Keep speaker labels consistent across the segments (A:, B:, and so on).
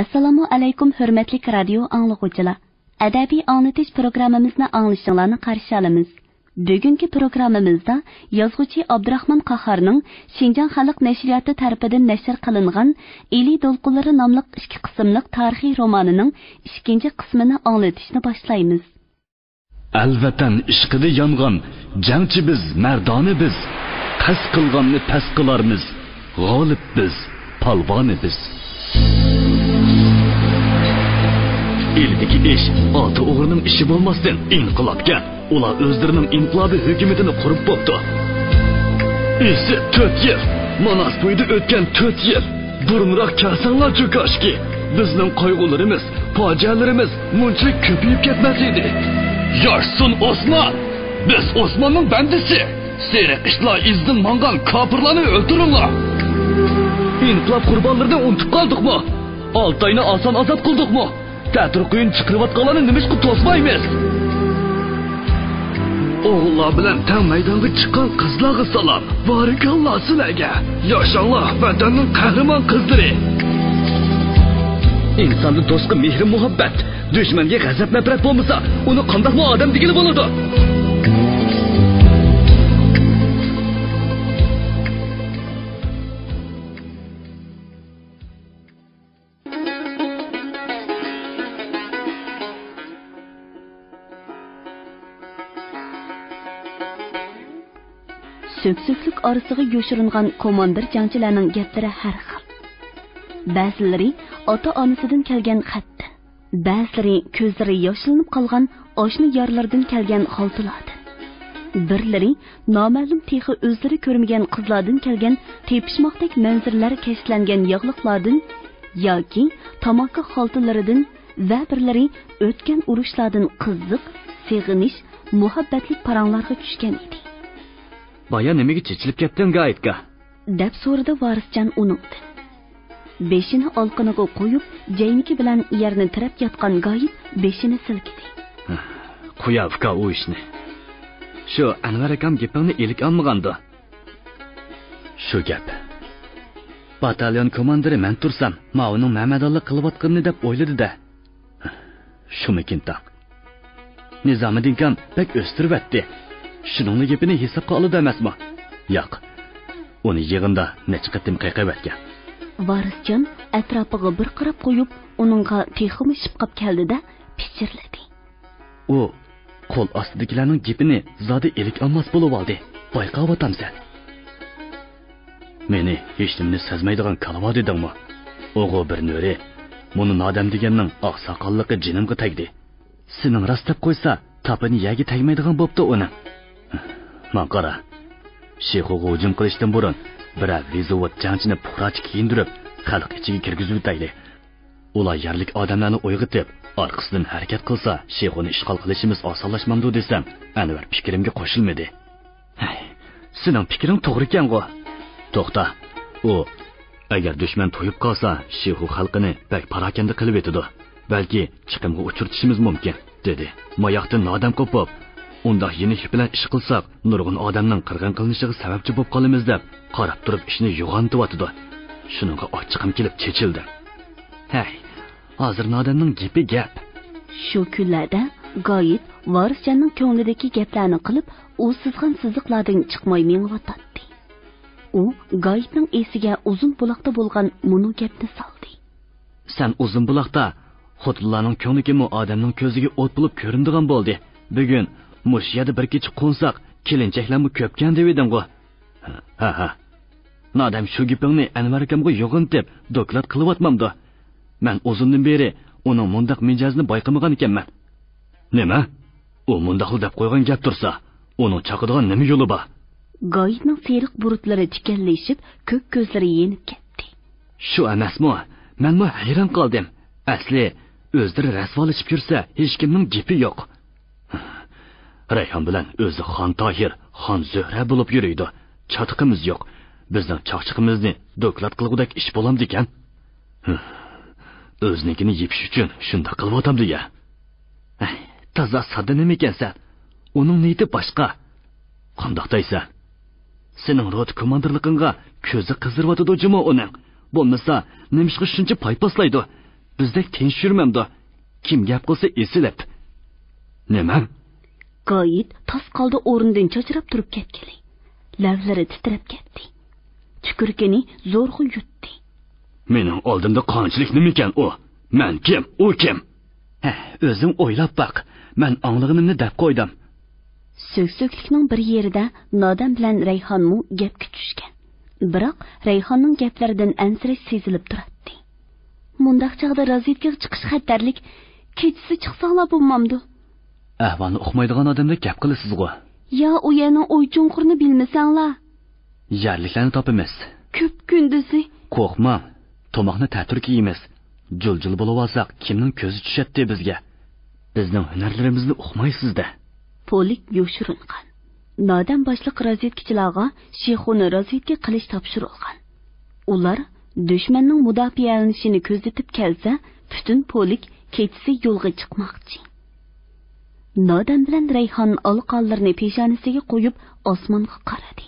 A: Assalomu alaykum hurmatli radio anglag'uvchilar. Adabiy anglatish programmamizni anglashinglarni qarshi olamiz. Bugungi programmamizda yozuvchi Abdurahmon Qahorning Xinjiang xalq nashriyoti tarafidan nashr qilingan Eli Dolqunlari nomli 2 qismlik tarixiy romanining 2 qismini anglatishni boshlaymiz.
B: Alvatan ishqida yongan jangchi biz, mardoni biz, qas qilganni pas qilarmiz, g'olib biz, palvoni biz. Eldeki iş, altı oğrunun işi olmasın, inqilabga. Ular özlerinin inqilabi hükümetini kurup boptu. İşte 4 yıl, Manas boyda ötken 4 yıl. Burunrak kasanlar çökaşki. Bizning qayg'ularimiz, fojialarimiz muncha ko'payib ketmasaydi. Yoshsun Osman! Biz Osmanning bandisi. Seyrak ishlar izdan mangan kofirlarni o'ldiringlar. İnqilab qurbonlarini unutib qoldikmi? Altayni oson azod qildikmi? Ta'tir quyun chiqirayotganlarni nimishqa to'smaymiz? Oğullar bilan tang maydonga chiqqan qizlarga salom. Barakalloh sizlarga. Yoshanglar vatanning qahramon qizlari. İnsonni do'stga mehr muhabbat, dushmanga g'azab nafrat bo'lmasa, uni qandaqmi odam degili bo'ladi?
A: Söksüklük arasıga yoşurungan komandir jangchilarning gaplari har xil. Ba'zilari ota-onasidan kelgan xat, ba'zilari ko'zlari yoshlanib qolgan oshna yorlardan kelgan xaltalardi. Birlari noma'lum texi o'zlari ko'rmagan qizlardan kelgan tepishmoqdek manzarlar kashlangan yog'liqlardan yoki tamaki xaltalaridan va birlari o'tgan urushlardan qiziq, seg'inish, muhabbatli paranglarga tushgan edi.
B: Baya nimaga chechilib ketding Gayitga?
A: Deb so'radi Varisjon uningdan. Beshini olqiniga qo'yib, jayniki bilan yerni tirab yotgan Gayit beshini silkidi.
B: Qo'yavka u ishni. Shu Anvar akam gapingni elik olmaganda. Shu gap. Batalyon komandiri men tursam, ma'uning Mamadalloh qilayotganini deb o'yladi-da. Shumikin taq. Nizomiddin kam pek o'stiribdi. Şunun gapini hesabga oladi emasmi? Yo'q. Uni yig'inda necha qatim qayqabatgan.
A: Varisjon atrofiga bir qarab qo'yib, uningga texmi shipqab keldi-da, pichirladi.
B: U qo'l ostidagilarning gapini zodi elik olmas bo'lib oldi. Bayqab otamsan. Meni hech nimani sezmaydigan kalva dedingmi? O'g'o bir nuri, buni nodam deganning oqsoqolligi jinimga tegdi. Sening rost deb qo'ysa, tapini yagi tegmaydigan bo'pti uni. Maqara. Sheyxo'ga hujum qilishdan burun biroq vizovat jangchini puxroch kiyindirib, xalq ichiga kirgizib o'taydi. Ular yarlik odamlarni o'yg'itib, orqasidan harakat qilsa, Sheyxo'ni ishg'ol qilishimiz osonlashmamdi desam, Anvar fikrimga qo'shilmadi. Sening fikring to'g'ri ekan-ku. To'xta. U agar dushman to'yib qolsa, Sheyxo xalqini pek parakanda qilib etadi. Balki chiqimga uchirtishimiz mumkin, dedi. Moyoqdan nodam qo'pib, unda yeni ish bilan ish qilsak, nurg'un odamning qirg'in qilinishiga sababchi bo'lib qolamiz deb qarab turib ishni yo'g'ontiryotdi. Shuningga ochiqim kelib chechildi. Hey, hozir odamning gapi gap.
A: Shu kunlarda Gayit Varisjonning ko'nglidagi gaplarni qilib, u sizg'an siziqlardan chiqmay meng'iyotdi. U Gayitning esiga uzun buloqda bo'lgan munu gapni soldi.
B: Sen uzun buloqda xotlarning ko'ngligi mu odamning ko'ziga o't bo'lib ko'rindigan bo'ldi. Bugun mush yerda bir kecha qo'nsak, kelinchaklarmi ko'pkan deb edim-ku. Ha. Nodam shu gapingni Anvar akamga yo'g'intib, doklad qilyapmamdi. Men uzundan beri uning mundaq mijozni bayqamagan ekanman. Nima? U mundaq deb qo'ygan gap tursa, uning chaqadigan nima yo'li bor?
A: Gayitning seriq burutlari tikanlashib, ko'k ko'zlari yenib ketdi.
B: Shu emasmi? Menmi hayron qoldim. Asli o'zlari rasvolashib yursa, hech kimning gapi yo'q. Rayhon bilan o'zi Xon Tohir, Xon Zuhra bo'lib yuriydi. Chotiqimiz yo'q. Bizning choqchiqimizni doklad qilgudek ish bo'lamdi ekan. O'znikini yepish uchun shunda qilyapti-ya. Toza sodda nima ekansan? Uning niyati boshqa. Qandoqdaysan? Sening rot komandirligingga ko'zi qiziryotdi jimo uning. Bo'lmasa, nimishqa shuncha paypaslaydi. bizdek tinch yurmamda. Kim gap qilsa esilib. Nima?
A: G'oyit tos qoldi o'rnidan cho'chirab turib ketgili. Lavlari titrab ketdi. Chukurkini zo'rg'a yutdi.
B: Mening oldimda qanchalik nima ekan u? Men kim? U kim? O'zing o'ylab baq. Men anglag'inimni deb qo'ydim.
A: Söksöklikning bir yerida Nodam bilan Rayhonmu gapga tushgan. Biroq Rayhonning gaplaridan ansirash sezilib turadi. Mundaq chaqda razvedkaga chiqish xatarlik, kechisi chiqsanglar bo'lmamdi.
B: Ahvolni uqmaydigan odamga gap qilasiz-ku.
A: Ya u yana o'ychunqurni bilmasanglar.
B: Yarliklarni topamiz.
A: Ko'p kunduzi.
B: Qo'rqma. Tomoqni ta'tir kiyimiz. Jul-jul bo'lib olsak, kimning ko'zi tushadi bizga? Bizning hunarlarimizni uqmaysizda.
A: Polik yoshiringan. Nodam boshliq razvedkachilarga Shexuni razvedka qilish topshirilgan. Ular dushmanning mudofaalanishini ko'zatib kelsa, butun polik kechisi yo'lga chiqmoqchi. Nodam bilan Rayhon olqonlarini peshonasiga qo'yib osmonga qaradi.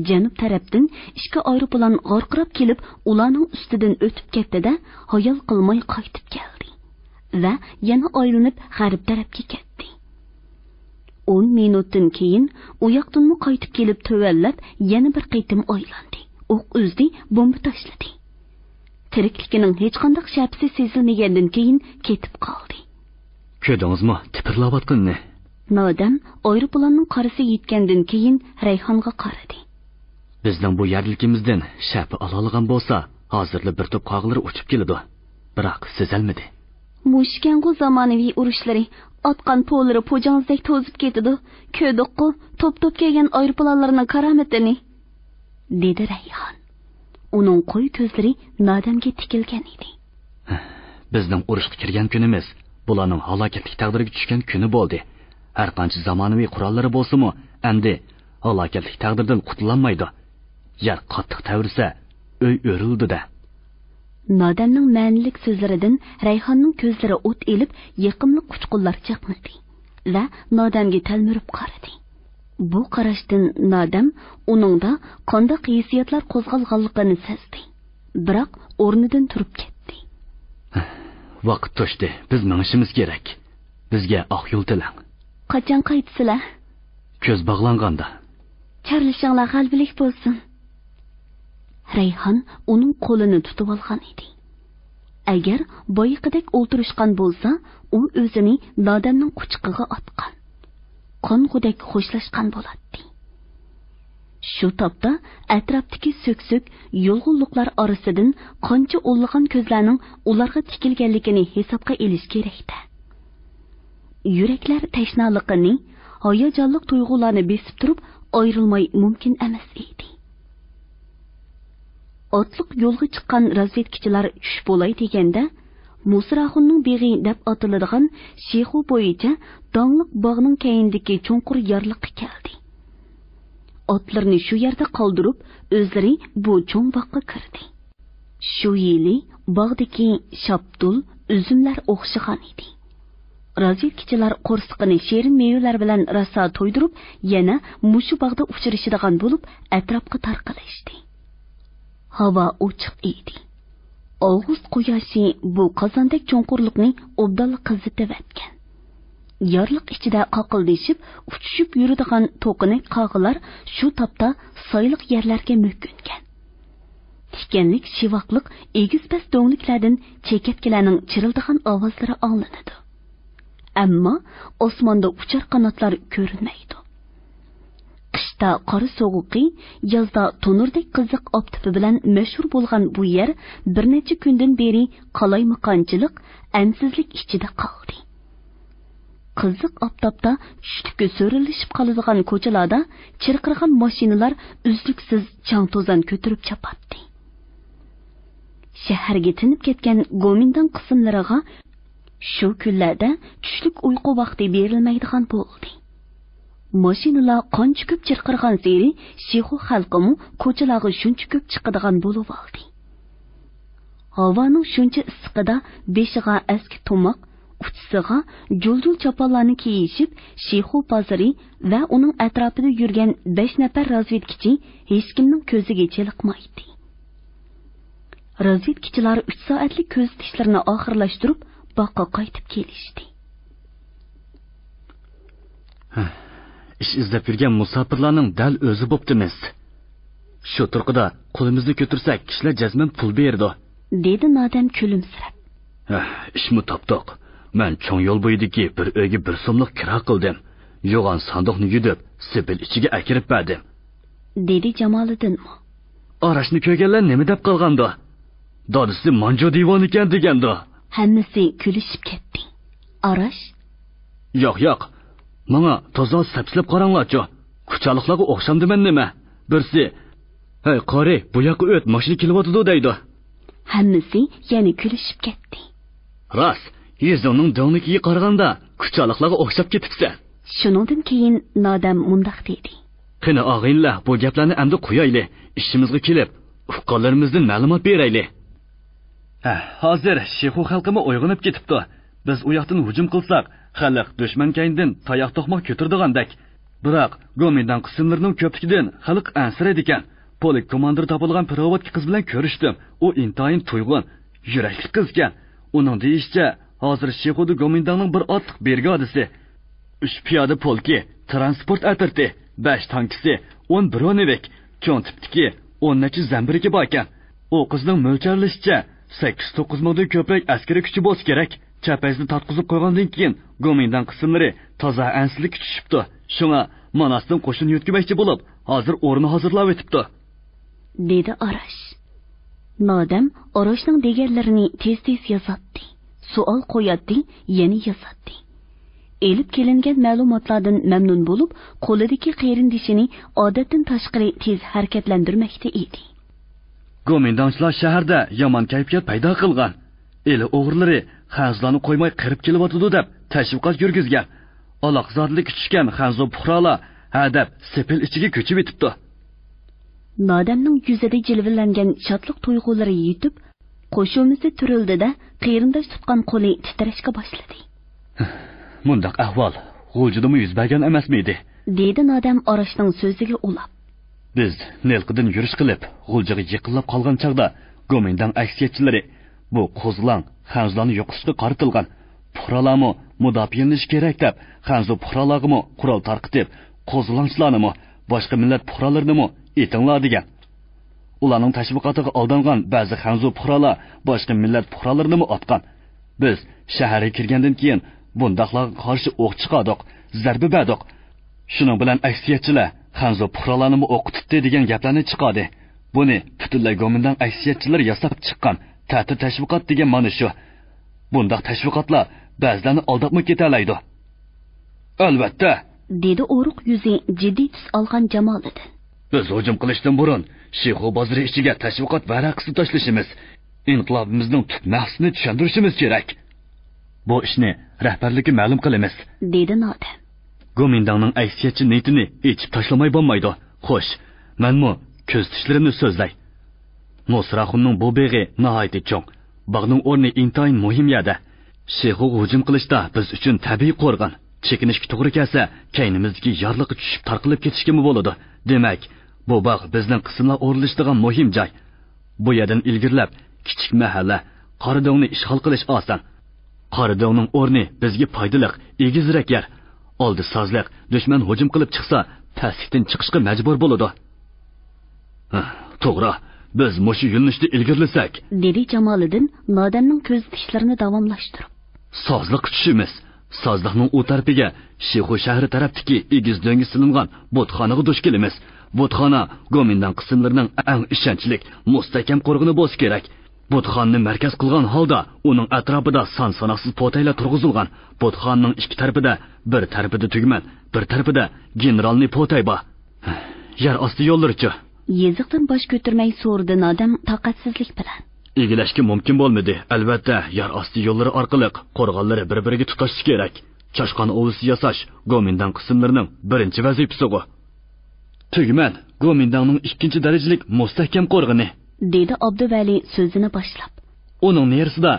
A: Janub tarafdan ikki aeroplan g'orqirab kelib, ularning ustidan o'tib ketdi-da, hayol qilmay qaytib keldi va yana aylanib g'arb tarafga ketdi. 10 minutdan keyin u yoqdan qaytib kelib tuvallab yana bir qaytim aylandi. O'q uzdi, bomba tashladi. Tirikligining hech qanday shapsi sezilmagandan keyin ketib qoldi.
B: Ko'rdingizmi, tipirlayotganini?
A: Nodam aeroplanning qarisi yetgandan keyin Rayhonga qaradi.
B: Bizning bu yerlikimizdan shapi ololgan bo'lsa, hozirli bir to'p qog'lar uchib keladi. Biroq sezilmadi.
A: Mushkango zamonaviy urushlari otqan po'lari po'janzdek to'zib ketadi. Ko'diqqa top-top kelgan aeroplanlarning karomatini, dedi Rayhon. Uning qo'y ko'zlari Nodamga tikilgan edi.
B: Bizning urushga kirgan kunimiz, bularning halokatli taqdiriga tushgan kuni bo'ldi. Har qancha zamonaviy qurollari bo'lsa-mu, endi halokatli taqdirdan qutulolmaydi. Yer qattiq tavrisa, uy o'rildi-da.
A: Nodamning ma'nilik so'zlaridan Rayhonning ko'zlari o't elib, yiqimli quchqunlar chaqnadi va Nodamga talmirib qaradi. Bu qarashdan Nodam uningda qanday hissiyotlar qo'zg'alganligini sezdi. Biroq o'rnidan turib ketdi.
B: Vaqt to'shdi. Biz minishimiz kerak. Bizga oq yo'l tilang.
A: Qachon qaytsizlar?
B: Ko'z bog'langanda.
A: Charlishinglar g'albilik bo'lsin. Rayhon uning qo'lini tutib olgan edi. Agar boyiqidek o'ltirishgan bo'lsa, u o'zini Nodamning quchqiga otgan. Qong'udek xo'shlashgan bo'ladi. Shu topda atrofdagi so'ksök yo'lg'unliklar orasidan qancha o'lg'an ko'zlarning ularga tikilganligini hisobga olish kerakda. Yuraklar tashnaligini, hayajonli tuyg'ularni besib turib, ayrilmay mumkin emas edi. Otliq yo'lga chiqqan razvedkachilar tush bo'lay deganda, Musraxunning beg'i deb atiladigan Shexu bo'yicha dongliq bog'ning keyindagi cho'nqur yarliqqa keldi. Otlarni shu yerda qoldirib, o'zlari bu cho'ng bog'ga kirdi. Shu yili bog'dagi shaptul, uzumlar o'xshagan edi. Razvedkachilar qo'rsiqini sherin mevalar bilan rosa to'ydirib, yana mushu bog'da uchrashadigan bo'lib, atrofga tarqalishdi. Havo ochiq edi. Avgust quyoshi bu qozondek cho'nqurlikni obdal qizitib o'tgan. Yorliq ichida qoqildishib, uchishib yuradigan to'qinak qog'lar shu topda soyliq yerlarga mo'kkungan. Tikanlik, shivoqliq, egiz-past do'ngliklardan chekatkilarning chirildigan ovozlari anglanadi. Ammo osmonda uchar qanotlar ko'rinmaydi. Qishda qor sovuqi, yozda tonurdek qiziq optipi bilan mashhur bo'lgan bu yer bir necha kundan beri qalaymaqonchilik, ansizlik ichida qoldi. Qiziq optopda tushlikka so'rilishib qoladigan ko'chalarda chirqirgan mashinalar uzluksiz chang to'zon ko'tarib chapatdi. Shaharga tinib ketgan Gomindan qismlariga shu kunlarda tushlik uyqu vaqti berilmaydigan bo'ldi. Mashinalar qancha ko'p chirqirgan seri Shexu xalqimu ko'chalarga shuncha ko'p chiqadigan bo'lib oldi. Havoning shuncha issiqida beshiga eski tomoq, uchisiga jo'ljul choponlarni kiyishib, Shexu bozori va uning atrofida yurgan 5 nafar razvedkachi hech kimning ko'ziga cheliqmaydi. Razvedkachilar 3 soatlik ko'zitishlarni oxirlashtirib, boqqa qaytib kelishdi.
B: Ish izlab yurgan musofirlarning dal o'zi bo'ptimiz. Shu turqida qo'limizni ko'tirsak, kishilar jazman pul berdi,
A: dedi Nodam kulimsirab.
B: Ishmi topdiq. Men cho'ng yo'l bo'yidagi bir uyga 1 so'mlik kira qildim. Yo'g'on sandiqni yudib, sepil ichiga akirib berdim,
A: dedi Jamoliddin.
B: Arashni ko'rganlar nima deb qolgandi? Dodisi manjo divon ekan degandi.
A: Hammasi kulishib ketdi. Arash?
B: Yo'q. Menga toza sapsilab qaranglarchi. Kuchaliqlarga o'xshamdiman nima? Birsi, "Hey, qori, bu yoqqa o't, mashina kelyotdi" deydi.
A: Hammasi yana kulishib ketdi.
B: Ras, yuzingning do'nligiga qaraganda kuchaliqlarga o'xshab ketibsan.
A: Shuningdan keyin Nodam mundaq dedi.
B: Qani og'aylar, bu gaplarni endi qo'yayli. Ishimizga kelib, fuqarolarimizdan ma'lumot berayli. Hozir Shehu xalqimi uyg'onib ketibdi. Biz u yoqdan hujum qilsak, xalq dushman kayindan tayoq to'qmoq ko'tirdigandek. Biroq Gomindan qismlarining ko'pligidan xalq ansiraydi ekan. Polik komandir topilgan pirovotki qiz bilan ko'rishdim. U intayin to'yg'on, yurakli qiz ekan. Uning deyishicha, hozir Shehuda Gomindanning bir otliq brigadasi, 3 piyoda polki, transport atirti, 5 tankisi, 10 bronevik, cho'ng tipdiki 10 nachi zambiriki bor ekan. U qizning mo'ljallashicha 8-9 mingdan ko'proq askari kuchi bo'lsa kerak. Chapaysni tatqizib qo'ygandan keyin Gomindan qismlari toza ansizlik tushibdi. Shunga Manasdan qo'shin yutkimoqchi bo'lib, hozir o'rni hozirlab o'tibdi,
A: dedi Arash. Nodam Arashning deganlarini tez-tez yozatdi. Savol qo'yatdi, yana yozatdi. Elib kelingan ma'lumotlardan mamnun bo'lib, qo'lidagi qerindishini odatdan tashqari tez harakatlantirmoqda edi.
B: Gomindanchilar shaharda yomon kayfiyat paydo qilgan. Eli o'g'irlari xanzlarni qo'ymay qirib kelyotdi deb tashviqot yurgizgan. Aloqzorlik tushgan xanzo puhrolar hadab sepil ichiga ko'chib etibdi.
A: Nodamning yuzida jilvillangan shodlik tuyg'ulari yetib, qo'shimizda turildi-da, qerindosh tutgan qo'li titrashga boshladi.
B: Mundaq ahvol g'uljidimi yuz bergan emasmidi?
A: dedi Nodam Arashning so'ziga ulab.
B: Biz Nelqidan yurish qilib, g'uljiga yiqilib qolgan chaqda Gomindan aksiyachilari bu qo'zlang xanzlarni yo'qishga qaratilgan. Puhrolarni mudofiyalanish kerak deb, xanzo puhrolarga qurol tarqitib, qo'zlangchilarni boshqa millat puhrolarini etinglar degan. Ularning tashviqotiga aldangan ba'zi xanzo puhrolar boshqa millat puhrolarini otgan. Biz shaharga kirgandan keyin bundaqlarga qarshi o'q chiqardik, zarba berdik. Shuning bilan aksiyatchilar xanzo puhrolarni o'qitdi degan gaplarni chiqardi. Buni butunlay Gomindan aksiyatchilar yasab chiqqan. Ta'til tashviqot degan ma'no shu. Bundaq tashviqotlar ba'zilarni aldabmi ketalaydi. Albatta,
A: dedi o'ruq yuzi jiddiy tus olgan Jamoliddin.
B: Biz hujum qilishdan burun Shehu bozori ichiga tashviqot varaqasi tashlashimiz, inqilobimizning tub maqsadini tushuntirishimiz kerak. Bu ishni rahbarlikka ma'lum qilamiz,
A: dedi Nodam.
B: Gomindanning aksiyatchi niyatini ichib tashlamay bo'lmaydi. Xo'sh, menmi ko'z tishlarimni so'zlay. Nosraxunning bu beg'i nihoyatda cho'ng. Bog'ning o'rni intayin muhim yerda. Shehu hujum qilishda biz uchun tabiiy qo'rg'on. Chekinishga to'g'ri kelsa, kaynimizdagi yorliqqa tushib tarqalib ketishga bo'ladi. Demak, bu bog' bizning qismlar o'rilishdigan muhim joy. Bu yerdan ilgirlab, kichik mahalla Qoridog'ni ishg'ol qilish oson. Qoridog'ning o'rni bizga foydali, egizroq yer. Oldi sozliq, dushman hujum qilib chiqsa, pastlikdan chiqishga majbur bo'ladi. To'g'ri, biz mushu yo'nalishda ilgirlasak,
A: dedi Jamoliddin Nodamning ko'z tishlarini davomlashtirib.
B: Sozliq tushimiz. Sozliqning u tarafiga Shehu shahri tarafdagi egiz do'ngi silingan botxonaga duch kelamiz. Botxona Gomindan qismlarining eng ishonchli, mustahkam qo'rg'ini bo'lsa kerak. Botxonni markaz qilgan holda uning atrofida son-sanoqsiz potaylar turg'izilgan. Botxonning ikki tarafida, bir tarafida tugman, bir tarafida generalni potay bor. Yer osti yo'llarichi.
A: Yeziqdan bosh ko'tarmay so'rdi Nodam taqatsizlik bilan.
B: Egilashga mumkin bo'lmadi. Albatta, yer osti yo'llari orqali qo'rg'onlari bir-biriga tutashishi kerak. Chashqon ovisi yasash Gomindan qismlarining birinchi vazifasi. Tugman Gomindanning ikkinchi darajalik mustahkam qo'rg'ini,
A: dedi Abduvali so'zini boshlab.
B: Uning nersida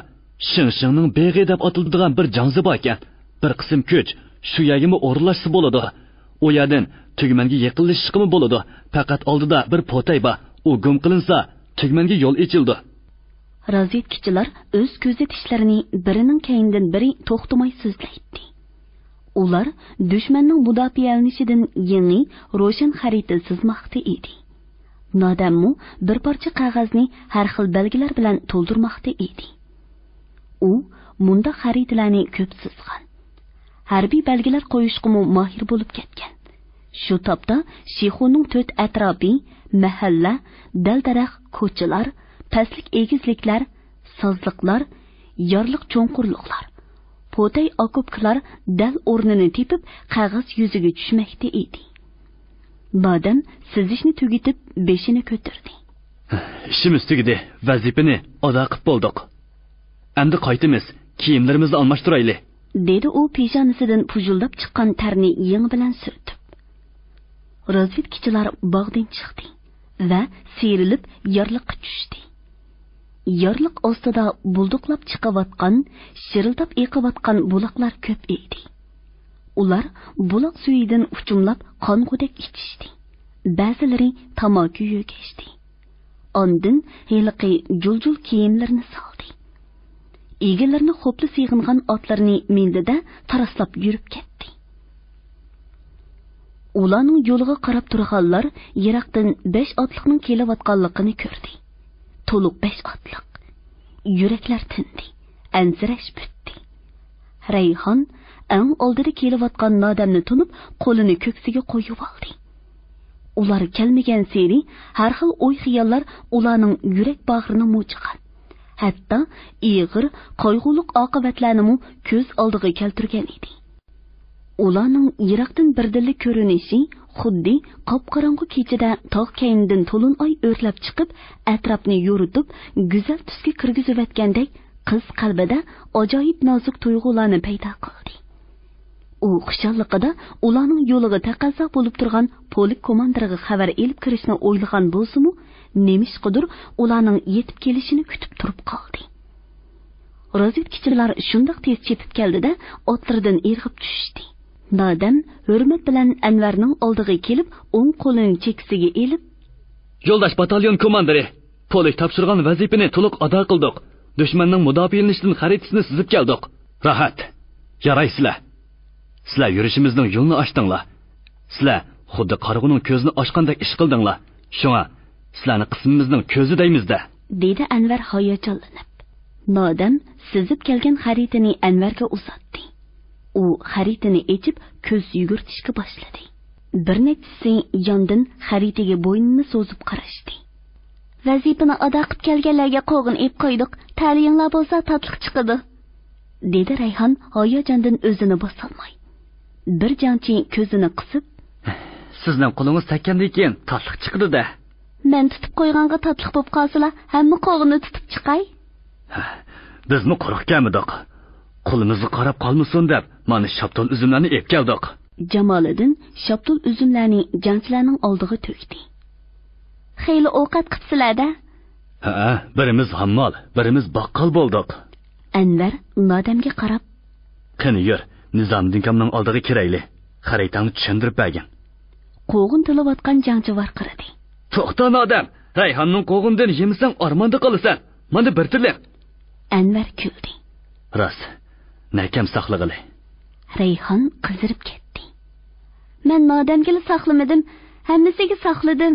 B: Shinshingning beg'i deb atiladigan bir janzi bor ekan. Bir qism kuch shu yerga o'rinlashsa bo'ladi. U yerdan tugmanga yaqinlashishimi bo'ladi. Faqat oldida bir potay bor. U gum qilinsa, tugmanga yo'l ochildi.
A: Razvedkachilar o'z ko'zatishlarini birining keyindan biri to'xtamay so'zlaydi. Ular dushmanning mudofaalashidan yangi ro'shan xarita chizmoqda edi. Nodammu bir parcha qog'ozni har xil belgilar bilan to'ldirmoqda edi. U munda xaritalarni ko'p chizgan. Harbiy belgilar qo'yishga mohir bo'lib ketgan. Shu topda Shixoning to'rt atrofi, mahalla, dal-daraxt, ko'chalar, pastlik egizliklar, sozliqlar, yorliq cho'nqurliqlar, potay okopklar dal o'rnini tepib qog'oz yuziga tushmoqda edi. Nodam sizishni tugatib beshini ko'tardi.
B: Ishimiz tugadi, vazifani ado qilib bo'ldik. Endi qaytamiz, kiyimlarimizni almashtiraylik,
A: dedi u peshonasidan pujullab chiqqan tarni yeng bilan surtib. Razvedkachilar bog'dan chiqdi va seyrilib yorliqqa tushdi. Yorliq ostida bulduqlab chiqayotgan, shirildab eqayotgan buloqlar ko'p edi. Ular buloq suyidan uchumlab qong'udek ichishdi. Ba'zilari tamaki yegishdi. Ondan heliqi juljul kiyimlarini soldi. Egalarni xo'pli sig'ingan otlarni mindida taraslab yurib ketdi. Ularning yo'liga qarab turganlar yiroqdan 5 otliqning kelayotganligini ko'rdi. To'liq 5 otliq. Yuraklar tindi, ansirash bitdi. Rayhon eng oldida kelayotgan nodamni tunib, qo'lini ko'ksiga qo'yib oldi. Ular kelmagan seri har xil o'y-xiyollar ularning yurak bag'rini mujigan. Hatto ig'ir, qayg'uliq oqibatlarni ko'z oldiga keltirgan edi. Ularning yiroqdan birdilli ko'rinishi xuddi qop-qorong'u kechada tog' kaynidan to'lin oy o'rlab chiqib, atrofni yo'ritib, go'zal tusga kirgizayotgandek qiz qalbida ajoyib nozik tuyg'ularni paydo qildi. U xushalliqida ularning yo'liga taqozo bo'lib turgan polik komandiriga xabar elib kirishni o'ylagan bo'lsa-mu, nemishqidir ularning yetib kelishini kutib turib qoldi. Razvedkachilar shundoq tez yetib keldida otlardan irg'ib tushdi. Nodam hurmat bilan Anvarning oldiga kelib, o'ng qo'lini cheksiga elib,
B: "Yo'ldosh batalyon komandiri, polik topshirgan vazifani to'liq ado qildik. Dushmanning mudofaalashidan xaritasini sizib keldik. Rahat. Yaraysizlar. Sizlar yurishimizning yo'lini ochdinglar. Sizlar xuddi qarg'uning ko'zini ochgandek ish qildinglar. Shunga sizlarni qismimizning ko'zi deymizda",
A: dedi Anvar hayajonlanib. Nodam sizib kelgan xaritani Anvarga uzatdi. U xaritani echib ko'z yugurtishga boshladi. Bir nechasi yondan xaritaga bo'ynini so'zib qarashdi. "Vazifani ado qilib kelganlarga qo'g'in ep qo'ydik. Ta'liyinglar bo'lsa tatliq chiqadi", dedi Rayhon hayajondan o'zini bosolmay. Bir jangchi ko'zini qisib,
B: "Sizning qo'lingiz takkandan keyin tatliq chiqdi-da.
A: Men tutib qo'yganga tatliq bo'lib qolsalar, hamma qo'g'ini tutib chiqay."
B: "Bizmi quruq kelmadik. Qo'limizga qarab qolmasin deb, mana shaptol uzumlarni ep keldik."
A: Jamoliddin shaptol uzumlarni jangchilarning oldiga to'kdi. "Xeyli ovqat qipsilarda?"
B: "Ha, birimiz hammol, birimiz baqqol bo'ldik."
A: Anvar Nodamga qarab,
B: "Qani yur, Nizomdin kamning oldiga kirayli. Xaritani tushuntirib bergin."
A: Qo'g'in tilayotgan jangchi varqiradi.
B: "To'xta Nodam, Rayhonning qo'g'inidan yemisang armonda qolasan. Mana bir tilla."
A: Anvar kuldi.
B: "Rost, nakam saqlag'ili."
A: Rayhon qizirib ketdi. "Men Nodamga saqlamadim, hammasiga saqladim."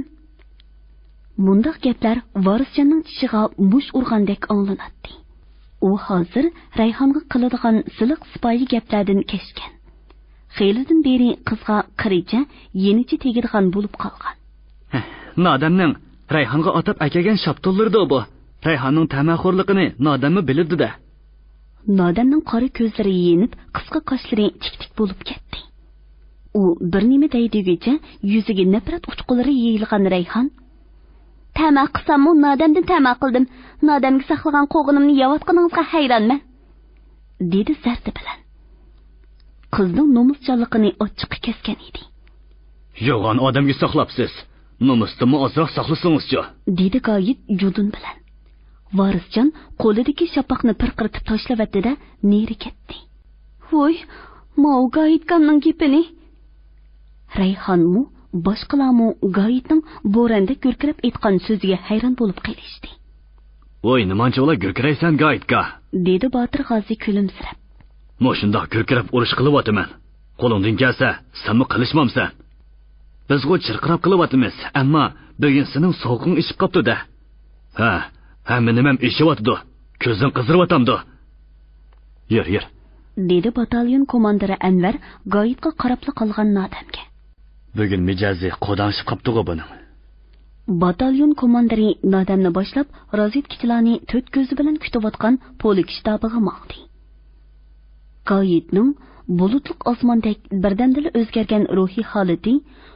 A: Mundaq gaplar Varisjonning tishiga mush urgandek anglanadi. U hozir Rayhonga qiladigan siliq sipoyi gaplardan kechgan. Xeylidan beri qizga qiricha, yenichi tegadigan bo'lib qolgan.
B: "Nodamning Rayhonga atab akagan shaptollarida bu. Rayhonning tamaxo'rligini Nodammi bilibdi-da."
A: Nodamning qora ko'zlari yenib, qisqa qoshlari tik-tik bo'lib ketdi. U bir nima deydigicha yuziga nafrat uchqulari yeyilgan Rayhon, "Tama qilsam-mu Nodamdan tama qildim. Nodamga saqlagan qo'g'inimni yeyotganingizga hayronman", dedi zarda bilan. Qizning nomuschanligini ochiqqa kesgan edi.
B: "Yo'g'on odamga saqlabsiz. Nomusni ozroq saqlasangizchi", dedi
A: Goyit judun bilan. Varisjon qo'lidagi shapaqni pirqiritib tashlavatdi-da, neri ketdi. "Voy, mau Goyitkamning gapini." Rayhonmu, boshqalarmu Goyitning bo'randa ko'rkirib aytgan so'ziga hayron bo'lib qolishdi.
B: Oy, nimancha ola gurkiraysan Gayitga?
A: dedi Botir G'ozi kulimsirab.
B: Moshundoq gurkirab urush qilyapman. Qo'lingdan kelsa, senmi qilishmamsan? Biz go chirqirab qilyapmiz, ammo bugun sening so'qing ishib qopti-da. Ha, hamma nimam ishyapti. Ko'zing qiziryapti. Yur.
A: dedi batalyon komandiri Anvar G'oyitga qarab qolgan nodamga.
B: Bugun mijozi qo'danishib qopti-ku buning.
A: Batalyon komandiri nodamni boshlab, razvedkachilarni to'rt ko'zi bilan kutayotgan polik shtabiga maqdi. G'oyitning bulutliq osmondek birdamdala o'zgargan ruhiy holati,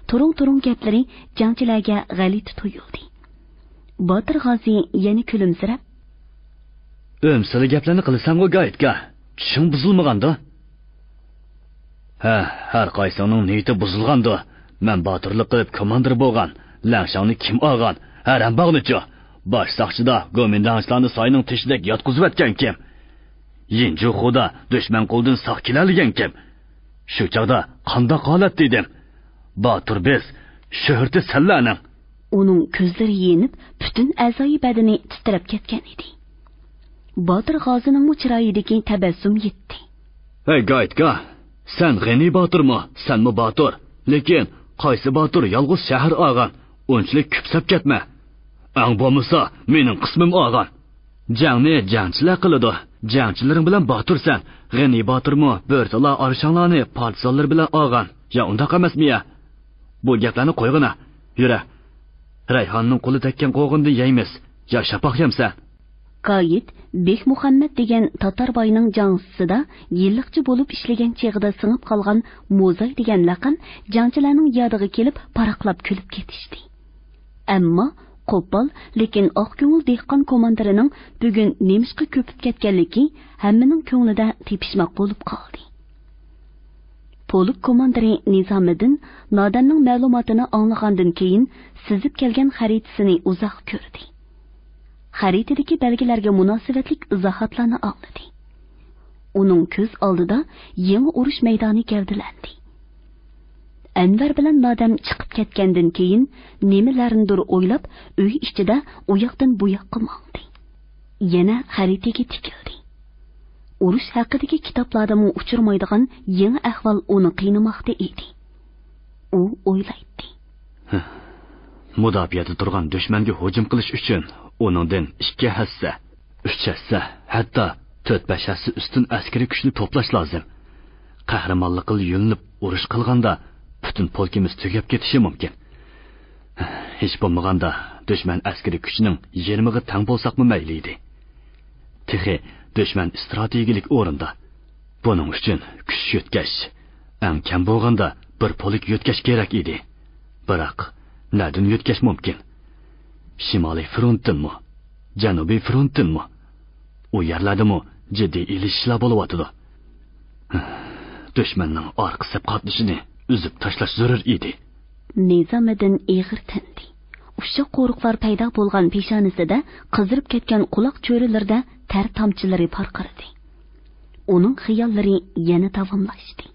A: turung gaplari jangchilarga g'alati tuyuldi. Botir G'ozi yana kulimsirab,
B: "O'msili gaplarni qilasan-ku G'oyitga. Tushing buzilmaganda?" "Ha, har qaysining niyati buzilganda. Men botirlik qilib komandir bo'lgan. Langshangni kim olgan? Haram bog'nichi. Bosh soqchida go'mindangchilarni soyning teshidek yotqizib o'tgan kim? Yinju xudo dushman qo'ldan saq keladigan kim? Shu chaqda qandoq holat dedim. Botir biz, shuhrati sallaning."
A: Uning ko'zlari yenib, butun a'zoyi badani titrab ketgan edi. Botir G'ozining chiroyidagi tabassum yetdi.
B: "Ey G'oyitga, sen g'ani botirmi? Senmi botir? Lekin qaysi botir yolg'iz shahar olgan? Unchalik kupsab ketma. Ang bo'lmasa, mening qismim olgan. Jangni jangchilar qiladi. Jangchilaring bilan botirsan. G'ani botirmi? Bo'rtala arshonlarni partizanlar bilan olgan. Ya undaq emasmi ya? Bu gaplarni qo'yg'ina. Yura. Rayhonning qo'li tekkan qo'g'inda yeymiz. Ya shapoq yemsan."
A: G'oyit Bek Muhammad degan Tatar boyning jangsisida yilliqchi bo'lib ishlagan cheg'ida singib qolgan Mo'zay degan laqam jangchilarning yodiga kelib paraqlab kulib ketishdi. Ammo qo'pol, lekin oq ko'ngil dehqon komandirining bugun nemishqa ko'pib ketganligi hammaning ko'nglida tepishmoq bo'lib qoldi. Poluk komandiri Nizomiddin Nodamning ma'lumotini anglagandan keyin sizib kelgan xaritasini uzoq ko'rdi. Xaritadagi belgilarga munosabatlik izohatlarni oldi. Uning ko'z oldida yangi urush maydoni gavdalandi. Anvar bilan Nodam chiqib ketgandan keyin nimalarnidir o'ylab, uy ichida u yoqdan bu yoqqa mangdi. Yana xaritaga tikildi. Urush haqidagi kitoblarda uchirmaydigan yangi ahvol uni qiynamoqda edi. U o'ylaydi.
B: Mudofaada turgan dushmanga hujum qilish uchun uningdan 2 hassa, 3 hassa, hatto 4-5 hassa ustun askariy kuchni to'plash lozim. Qahramonlik qilib yo'linib urush qilganda butun polkimiz tugab ketishi mumkin. Hech bo'lmaganda dushman askariy kuchining 20ga tang bo'lsaqmi mayli edi. Texi dushman strategik o'rinda. Buning uchun kuch yetkash, eng kam bo'lganda bir polk yetkash kerak edi. Biroq nadin yetkash mumkin? Shimoliy frontdanmi? Janubiy frontdanmi? U yerlardami jiddiy ilishishlar bo'lyotdi. Dushmanning orqa qatnashini uzib tashlash zarur edi.
A: Nizomiddin eg'ir tindi. O'sha qo'riqlar paydo bo'lgan peshonasida qizirib ketgan quloq cho'rilarda ter tomchilari porqirdi. Uning xiyollari yana davomlashdi.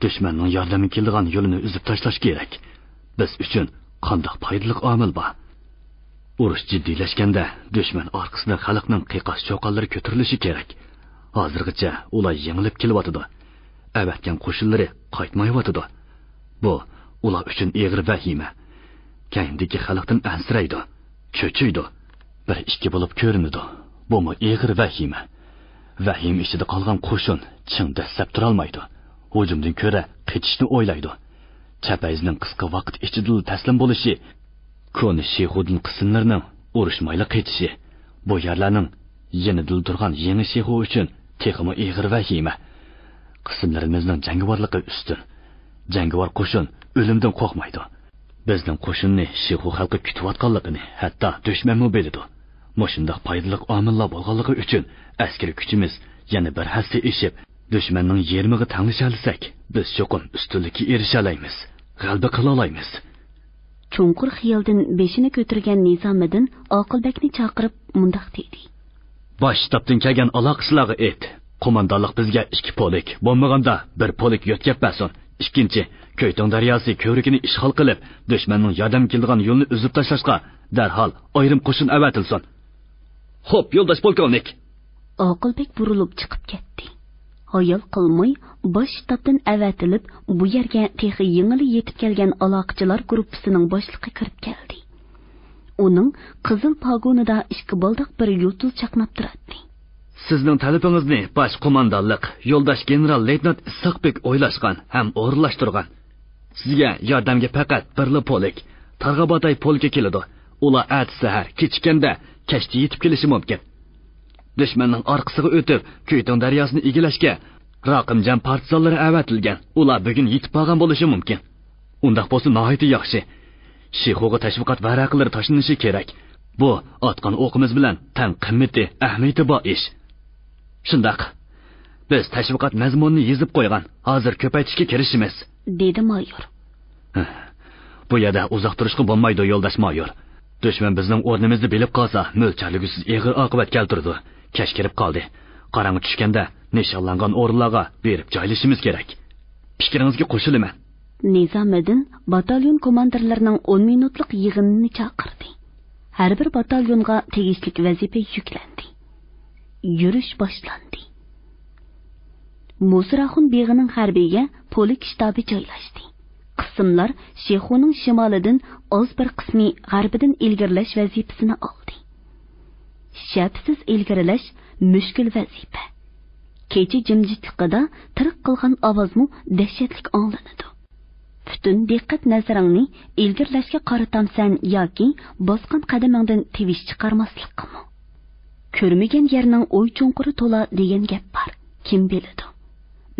B: Dushmanning yordami keladigan yo'lini uzib tashlash kerak. Biz uchun qanday foydali omil bor? Urush jiddiylashganda dushman orqasida xalqning qiyoqas cho'qonlari ko'tarilishi kerak. Hozirgacha ular yengilib kelyotdi. Avatgan qo'shinlari qaytmayotdi. Bu ular uchun eg'ir vahima. Keyindagi xalqdan ansiraydi, cho'chiydi. Bir ikki bo'lib ko'rinadi. Bu mu eg'ir vahima. Vahim ichida qolgan qo'shin chin dastlab tura olmaydi. Hujumdan ko'ra qechishni o'ylaydi. Chapayizning qisqa vaqt ichida taslim bo'lishi, koni shehudin qismlarining urushmayli qechishi, bu yerlarning yana dil turgan yangi shehu uchun texmi eg'ir vahima. Qismlarimizning jangovarligi ustun. Jangovar qo'shin o'limdan qo'rqmaydi. Bizning qo'shinni shehu xalqi kutayotganligini hatto dushmanmi biladi. Moshundoq foydali omillar bo'lganligi uchun askari kuchimiz yana bir hassa eshib, dushmanning 20ga tanglisha olsak, biz cho'qin ustunlikka erisha olamiz, g'alaba qila olamiz.
A: Chunqur xiyoldan beshini ko'targan Nizomiddin Oqilbekni chaqirib mundaq dedi.
B: Bosh shtabdan kelgan aloqachilarga ayt. Qo'mondonlik bizga 2 polik, bo'lmaganda 1 polik yo'tkab bersin. Ikkinchi, Ko'ytong daryosi ko'rigini ishg'ol qilib, dushmanning yordam keladigan yo'lni uzib tashlashga darhol ayrim qo'shin avatilsin. Hop, yo'ldosh polkovnik.
A: Oqilbek burilib chiqib ketdi. Hayal qilmay, bosh shtabdan avatilib, bu yerga texi yengili yetib kelgan aloqachilar guruhining boshlig'i kirib keldi. Uning qizil pagonida ikki boldiq bir yulduz chaqnab turadi.
B: Sizning talabingizni bosh qo'mondonlik yo'ldosh general-leytenant Issiqbek o'ylashgan ham o'rinlashtirgan. Sizga yordamga faqat birli polik, Targ'abotay polki keladi. Ular at sahar kechikanda kashta yetib kelishi mumkin. Dushmanning orqasiga o'tib, Kuyton daryosini egallashga raqamjan partizanlari avatilgan. Ular bugun yetib qolgan bo'lishi mumkin. Undaq bo'lsa nihoyatda yaxshi. Shixo'ga tashviqot varaqlari tashlanishi kerak. Bu otgan o'qimiz bilan tan qimmati, ahamiyati bor ish. Shundaq. Biz tashviqot mazmunini yozib qo'ygan. Hozir ko'paytishga kirishimiz,
A: dedi mayor.
B: Bu yerda uzoq turishga bo'lmaydi, yo'ldosh mayor. Dushman bizning o'rnimizni bilib qolsa, mo'lcharligisiz ig'ir oqibat keltirdi. Kech kirib qoldi. Qorong'i tushganda nishonlangan o'rinlarga berib joylashimiz kerak. Fikringizga qo'shilaman.
A: Nizomiddin batalyon komandirlarining 10 minutlik yig'inini chaqirdi. Har bir batalyonga tegishli vazifa yuklandi. Yurish boshlandi. Musraxun beg'ining harbiyga polik shtabi joylashdi. Qismlar Shexoning shimolidan oz bir qismi g'arbidan ilgirlash vazifasini oldi. Shapsiz ilgirlash mushkul vazifa. Kecha jimjitliqida tirq qilgan ovozmu dahshatlik anglanadi. Butun diqqat nazaringni ilgirlashga qaratamsan yoki bosqin qadamingdan tevish chiqarmaslikmi? Ko'rmagan yerning o'y chunquri to'la degan gap bor. Kim biladi?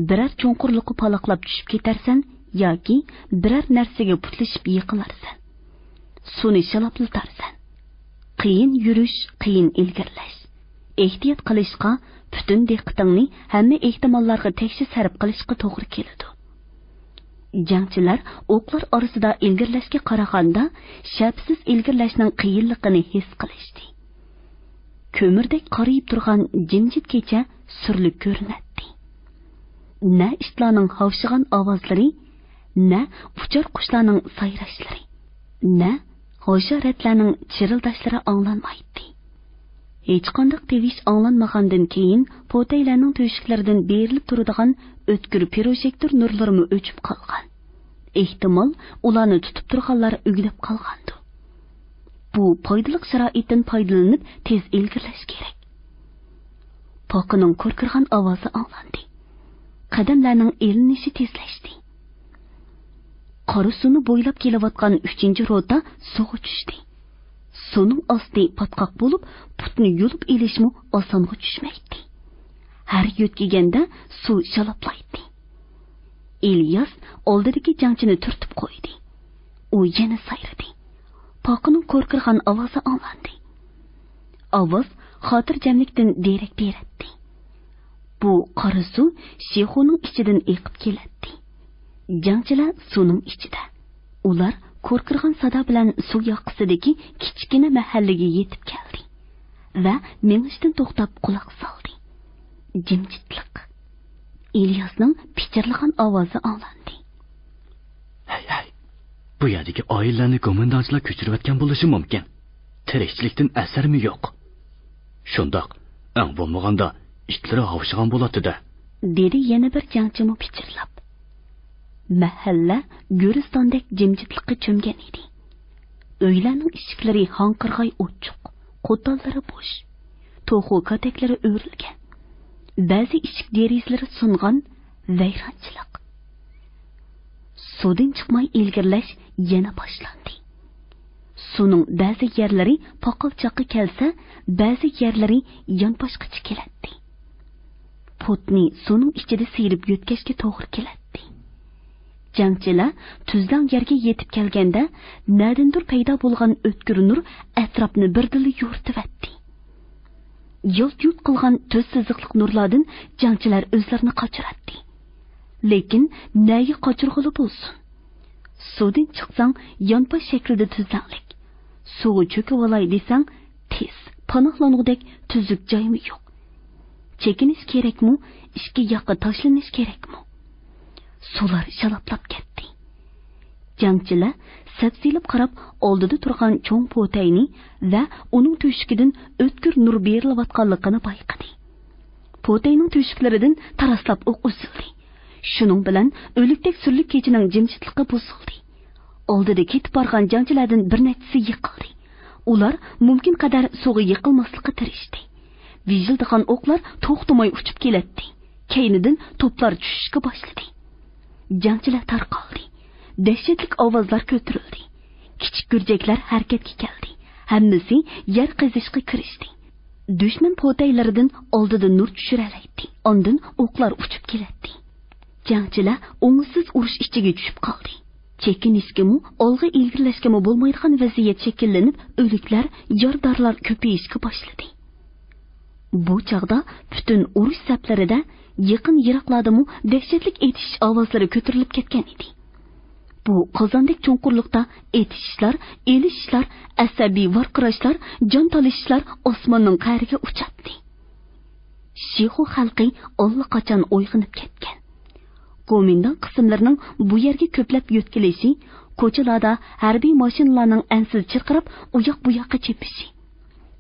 A: Biror chunqurlikni paloqlab tushib ketarsan yoki biror narsaga putlashib yiqilarsan. Suni shaloplatarsan. Qiyin yurish, qiyin ilgirlash. Ehtiyot qilishga, butun diqqatingni hamma ehtimollarga tekshir sarf qilishga to'g'ri keladi. Jangchilar o'qlar orasida ilgirlashga qaraganda shapsiz ilgirlashning qiyinligini his qilishdi. Ko'mirdek qarayib turgan jimjit kecha surlik ko'rinadi. Na itlarning havshigan ovozlari, na uchar qushlarning sayrashlari, na hasharotlarning chirildashlari anglanmaydi. Hech qanday tevish anglanmagandan keyin potaylarning to'shiklaridan berilib turadigan o'tkir projektor nurlarimi o'chib qolgan. Ehtimol ularni tutib turganlar uglab qolgandi. Bu foydali sharoitdan foydalanib tez ilgirlash kerak. Poqining ko'rkirgan ovozi anglandi. Qadamlarning elinishi tezlashdi. Qora suvni bo'ylab kelayotgan 3-rota suvga tushdi. Suvning osti patqoq bo'lib, putni yulib elishmi osonga tushmaydi. Har yo'tkiganda suv shaloplaydi. Ilyas oldidagi jangchini turtib qo'ydi. U yana sayradi. Poqining ko'rkirgan ovozi anglandi. Ovoz xotirjamlikdan derak beradi. Bu qora suv Shexoning ichidan eqib keladi. Jangchilar suvning ichida. Ular ko'rkirgan sada bilan suv yoqisidagi kichkina mahallaga yetib keldi va minishdan to'xtab quloq soldi. Jimjitlik. Ilyasning pichirlagan ovozi anglandi.
B: Hay. Bu yerdagi oilalarni ko'mandonchilar ko'chirayotgan bo'lishi mumkin. Tirikchilikdan asarmi yo'q? Shundoq, eng bo'lmaganda itlar havshigan bo'ladi-da,
A: dedi yana bir jangchimi pichirlab. Mahalla Go'ristondek jimjitlikka cho'mgan edi. Uylarning eshiklari hanqirg'ay ochiq, qo'tollari bo'sh, to'xu kataklari o'rilgan. Ba'zi eshik derazalari sungan vayronchilik. Suvdan chiqmay ilgirlash yana boshlandi. Suvning ba'zi yerlari poqilchoqqa kelsa, ba'zi yerlari yonboshqacha keladi. Potni suvning ichida sirib yo'tkashga to'g'ri keladi. Jangchilar tuzdan yerga yetib kelganda nadindir paydo bo'lgan o'tkir nur atrofni birdili yo'rtibdi. Yo'l-yo'l qilgan tuz siziqliq nurlardan jangchilar o'zlarini qochiradi. Lekin nega qochirg'ili bo'lsin? Suvdan chiqsang yonbosh shaklda tuzdanlik. Suvga cho'kib olay desang, tez panohlangudek tuzuk joymi yo'q. Chekinish kerakmi, ishga yoqqa tashlanish kerakmi? Sular shaloplab ketdi. Jangchilar satsilib qarab oldida turgan cho'ng potayni va uning to'shikidan o'tkir nur berilayotganligini payqadi. Potayning to'shiklaridan taraslab o'q uzildi. Shuning bilan o'likdek surlik kechining jimjitligi buzildi. Oldida ketib borgan jangchilardan bir nechasi yiqildi. Ular mumkin qadar suvga yiqilmaslikka tirishdi. Vijildigan o'qlar to'xtamay uchib keladi. Keynidan to'plar tushishga boshladi. Jangchilar tarqaldi. Dahshatli ovozlar ko'tarildi. Kichik gurjaklar harakatga keldi. Hammasi yer qazishga kirishdi. Dushman potaylaridan oldida nur tushiralaydi. Ondan o'qlar uchib keladi. Jangchilar o'ngsiz urush ichiga tushib qoldi. Chekinishgami, olg'a ilgirlashgami bo'lmaydigan vaziyat shakllanib, o'liklar, yordorlar ko'payishga boshladi. Bu chaqda butun urush saflarida yaqin yiroqlardami dahshatli etish ovozlari ko'tarilib ketgan edi. Bu qozondek cho'nqurlikda etishlar, elishlar, asabiy varqirashlar, jon talishlar osmonning qa'riga uchatdi. Shihu xalqi allaqachon uyg'onib ketgan. Komandan qismlarining bu yerga ko'plab yo'tkilishi, ko'chalarda harbiy mashinalarning ansiz chirqirab, uyoq bu yoqqa chepishi,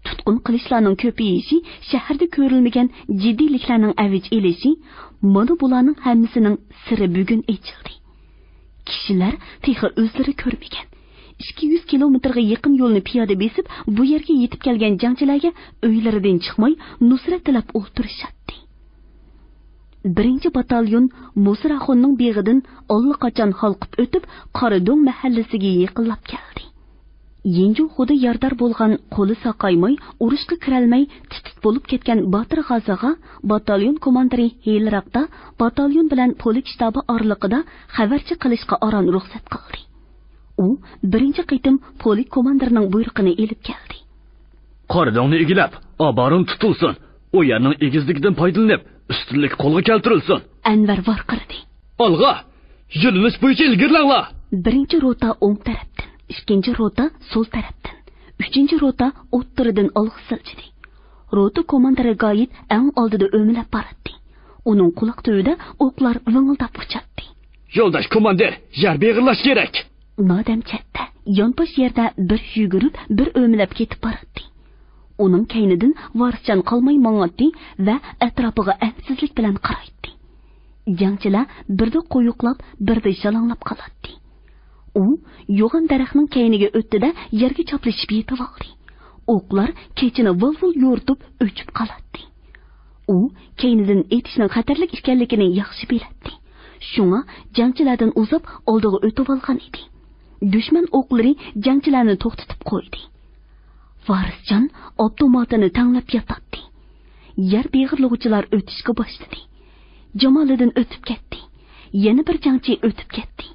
A: tutqun qilishlarning ko'payishi, shaharda ko'rilmagan jiddiyliklarning avj elishi, mana bularning hammasining siri bugun ochildi. Kishilar texir o'zlari ko'rmagan 200 kilometrga yaqin yo'lni piyoda besib, bu yerga yetib kelgan jangchilarga uylaridan chiqmay nusrat tilab o'ltirishadi. Birinchi batalyon Musraxonning beg'idan allaqachon halqib o'tib, Qoradong mahallasiga yaqinlab keldi. Yenju xudi yordar bo'lgan qo'li saqaymay, urushga kirolmay titit bo'lib ketgan Botir G'azaga batalyon komandiri Heyliroqda batalyon bilan polik shtabi oraliqida xabarchi qilishga oron ruxsat qildi. U birinchi qitim polik komandirining buyrug'ini elib keldi.
B: Qoradongni egilab, oborin tutilsin. O yerning egizligidan foydalanib, ustunlik qo'lga keltirilsin.
A: Anvar varqirdi.
B: Olg'a! Yo'limiz bo'yicha ilgirlanglar.
A: Birinchi rota o'ng tarafdan, ikkinchi rota so'l tarafdan, uchinchi rota o'ttiridan olg'a siljidi. Rota komandiri Goyit eng oldida o'milab boradi. Uning quloq tubida o'qlar vingildab uchadi.
B: Yo'ldosh komandir, yer beg'irlash kerak.
A: Nodam chatda, yonposh yerda bir yugurib, bir o'milab ketib boradi. Uning kaynidan varisjon qolmay mong'atdi va atrofiga ansizlik bilan qaraydi. Jangchilar birda qo'yuqlab, birda shalanglab qoladi. U yo'g'on daraxtning kayniga o'tdi-da, yerga choplashib yetib oldi. O'qlar kechini vol-vol yo'rtib o'chib qoladi. U kaynidan etishning xatarlik ekanligini yaxshi biladi. Shunga jangchilardan uzib oldiga o'tib olgan edi. Dushman o'qlari jangchilarni to'xtatib qo'ydi. Varisjon avtomatini tanglab yotadi. Yer beg'irlovchilar o'tishga boshladi. Jamoliddin o'tib ketdi. Yana bir jangchi o'tib ketdi.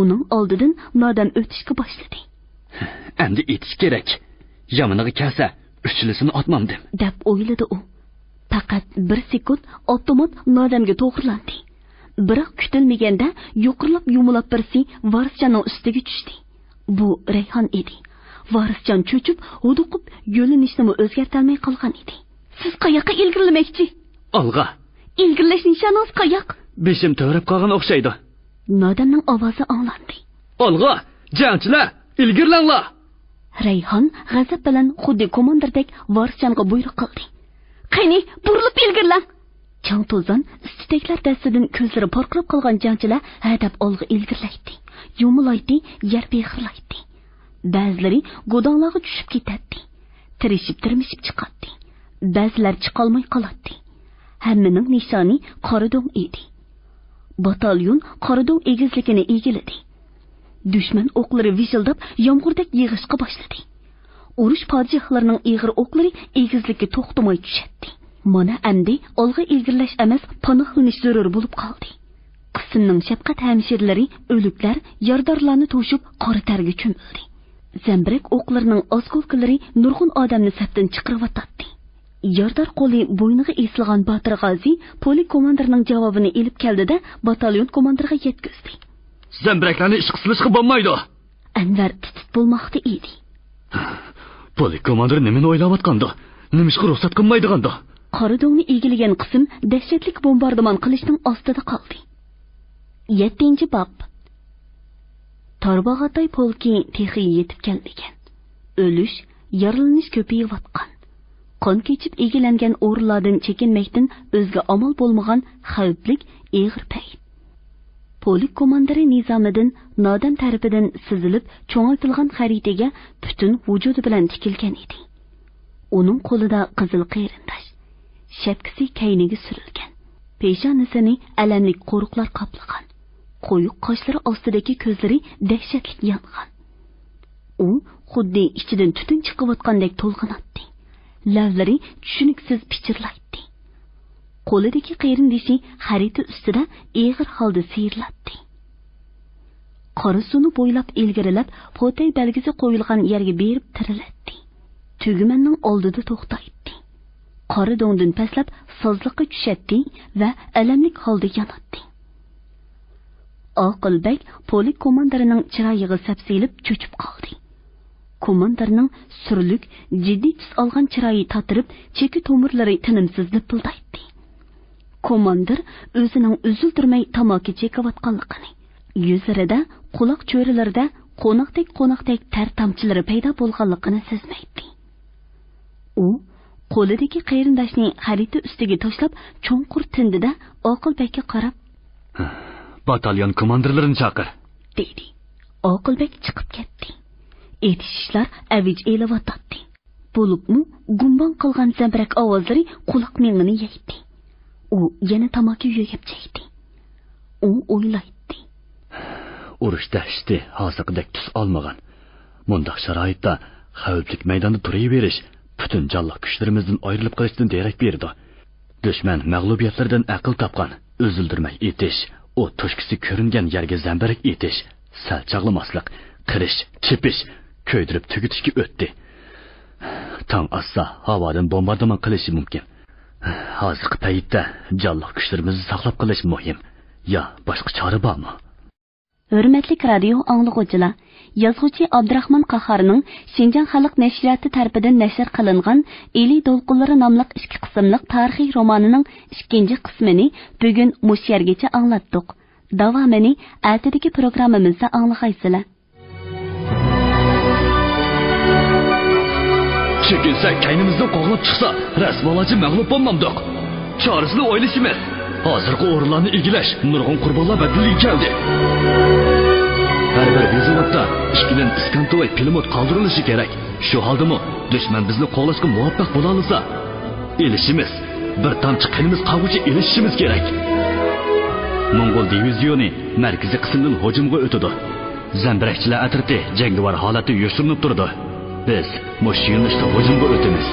A: Uning oldidan nodam o'tishga boshladi.
B: Endi etish kerak. Yaminiga kelsa, uchilisini otmamdim,
A: deb o'yladi u. Faqat bir sekund avtomat nodamga to'g'rilandi. Biroq kutilmaganda yuqirlab yumulab birsi Varisjonning ustiga tushdi. Bu Rayhon edi. Varisjon cho'chib, huduqib, yo'linishni o'zgartirmay qolgan edi. Siz qayoqqa ilgirlamoqchi?
B: Olg'a.
A: Ilgirlash nishoningiz qayoq?
B: Beshim to'rab qolgan o'xshaydi.
A: Nodamning ovozi anglandi.
B: Olg'a, jangchilar, ilgirlanglar.
A: Rayhon g'azab bilan xuddi komandirdek Varisjonga buyruq qildi. Qani, burilib ilgirlang. Chang to'zon istitaklar dastidan ko'zlari porqirab qolgan jangchilar hadab olg'a ilgirlaydi. Yumulaydi, yer beg'irlaydi. Ba'zilari godonlarga tushib ketadi. Tirishib chiqadi. Ba'zilar chiqolmay qoladi. Hammaning nishoni Qoradong edi. Batalyon Qoradong egizligini egiladi. Dushman o'qlari vishildab yomg'irdak yig'ishqa boshladi. Urush podshohlarining eg'ir o'qlari egizlikka to'xtamay tushadi. Mana endi olg'a ilgirlash emas, panohlanish zarur bo'lib qoldi. Qismning shafqat hamshirlari o'liklar yordorlarni to'shib qora targa cho'mildi. Zambirak o'qlarining oskolkalari nurg'un odamni safdan chiqarib Yordar qo'li bo'yniga esilgan Botir G'azi polik komandirining javobini elib keldi-da, batalyon komandiriga yetkazdi.
B: Zambiraklarni ish qisilishga bo'lmaydi.
A: Anvar titit bo'lmoqda edi.
B: Polik komandiri nimani o'ylayotgandi? Nimishga ruxsat qilmaydiganda?
A: Qoradongni egilagan qism dahshatli bombardimon qilishning ostida qoldi. 7-bob. Tarbag'atay polki texi yetib kelmagan. O'lish, yaralanish ko'payayotgan. Qon kechib egilangan o'rinlardan chekinmakdan o'zga amal bo'lmagan xavflik eg'ir payt. Polik komandiri Nizomiddin nodam tarafidan sizilib cho'ng'aytilgan xaritaga butun vujudi bilan tikilgan edi. Uning qo'lida qizil qeyrindosh, shapkasi kayniga surilgan. Peshonasini alamli qo'riqlar qoplagan. Qo'yuq qoshlari ostidagi ko'zlari dahshatli yongan. U xuddi ichidan tutun chiqayotgandek to'lg'anatdi. Lavlari tushuniksiz pichirlaydi. Qo'lidagi qeyrindishi xarita ustida eg'ir holda siyriladi. Qora suvni bo'ylab ilgarilab, potay belgisi qo'yilgan yerga berib tiriladi. Tugumanning oldida to'xtaydi. Qora do'ngdan pastlab sozliqqa tushadi va alamli holda yonadi. Oqilbek polik komandirining chiroyiga sapsilib cho'chib qoldi. Komandirning surlik, jiddiy tus olgan chiroyi tatirib, cheki tomirlari tinimsiz lipildaydi. Komandir o'zining uzildirmay tamaki chekayotganligini, yuzlarida, quloq cho'rilarida qo'noqdek tar tomchilari paydo bo'lganligini sezmaydi. U qo'lidagi qeyrindoshni xarita ustiga tashlab, cho'nqur tindida Oqilbekka qarab,
B: "Batalyon komandirlarini chaqir",
A: dedi. Oqilbek chiqib ketdi. Etishishlar avij elayotdi. Bo'libmi, gumbon qilgan zambirak ovozlari quloq mengini yeydi. U yana tamaki yeyib chekdi. U o'ylaydi.
B: Urush dashti hozirgidek tus olmagan. Mundaq sharoitda xavflik maydonda turayverish butun jonliq kuchlarimizdan ayrilib qolishdan derak berdi. Dushman mag'lubiyatlardan aql topgan, o'zildirmay etish, o toshkisi ko'ringan yerga zambarak etish, sal chaqlamaslik, qirish, chipish, ko'ydirib tugitishga o'tdi. Tong assa havodan bombardimon qilishi mumkin. Hozirgi paytda jonliq kuchlarimizni saqlab qolish muhim. Ya boshqa chora bormi?
A: Hurmatli radio anglag'uvchilar, yozuvchi Abdurahmon Qahhorning Xinjiang xalq nashriyati tarafidan nashr qilingan Eli Dolqunlari nomli 2 qismliq tarixiy romanining 2 qismini bugun mush yergacha anglatdik. Davomini ertadagi programmamizda anglaysizlar.
B: Chekinsa kaynimizdan qo'g'lab chiqsa, rasmolachi mag'lub bo'lmamdiq. Chorasini o'ylashimiz. Hozirgi o'rinlarni egilash nurg'un qurbonlar badiliga keldi. Har bir bezovotda 2 dan iskantovoy pulemyot qoldirilishi kerak. Shu holdami dushman bizni qo'llashga muvaffaq bo'la olsa, elishimiz, bir tomchi qinimiz qavg'uchi elishimiz kerak. Mongol divizioni markaziy qismdan hujumga o'tdi. Zambirakchilar atriti jangovar holatda yoshirinib turdi. Biz mush yo'nalishda hujumga o'tamiz.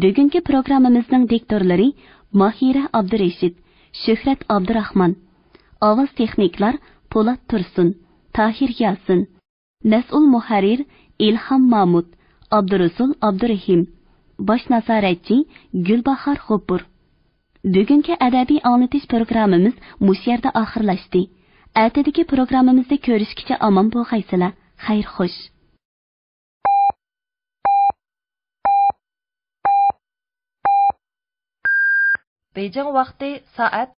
A: Bugungi programmamizning diktorlari Mahira Abdurashid, Shuhrat Abdurahmon, ovoz texniklar Po'lat Tursun, Tahir Yasin, mas'ul muharrir Ilhom Mahmud, Abdurasul Abdurahim, bosh nazoratchi Gulbahor G'upur. Bugungi adabiy anglatish programmamiz mush yerda oxirlashdi. Ertadagi programmamizda ko'rishguncha omon bo'lgaysizlar. Xayr xo'sh.
C: Beijing vaqti soat